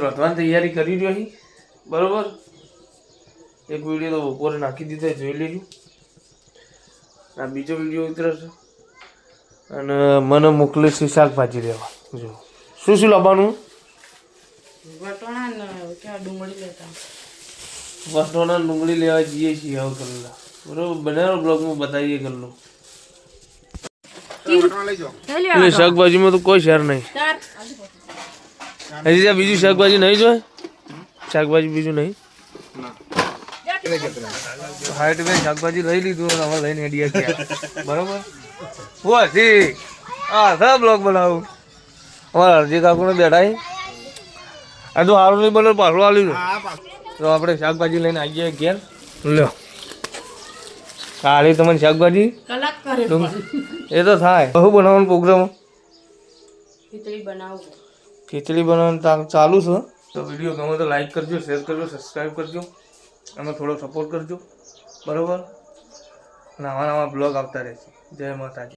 રોધવાની તૈયારી કરી રહ્યો અહીં બરોબર. એક વિડીયો તો બપોરે નાખી દીધો, જોઈ લેજો. આ બીજો વિડીયો ઉતરશે અને મને મોકલે છે શાકભાજી લેવા. જો શું શું લાવવાનું? વટોણા ડુંગળી લેવા જઈએ છીએ હવે કલ્લા બરોબર. બનાવો બ્લોગમાં બતાવીએ કલ્લો. એટલે શાકભાજીમાં તો કોઈ શેર નહીં. હજી ત્યાં બીજું શાકભાજી નહીં જોય? શાકભાજી બીજું નહીં. હાઈટ બે શાકભાજી લઈ લીધું હવે લઈને હેડિયા ગયા બરોબર. હું હજી હા સર બ્લોગ બનાવું. અમારા અરજી કાકુને બેઠા આ તો સારું નહીં બને પાછું આલ્યું તો આપણે શાકભાજી લઈને આવી ગયા ઘેર. લ્યો કાળી તમને શાકભાજી એ તો થાય. શું બનાવવાનો પ્રોગ્રામ? ખીચડી બનાવવાનું ચાલુ છે. તો વિડીયો ગમે તો લાઈક કરજો, શેર કરજો, સબસ્ક્રાઈબ કરજો અને થોડો સપોર્ટ કરજો બરોબર. નવા નવા બ્લોગ આવતા રહેશે. જય માતાજી.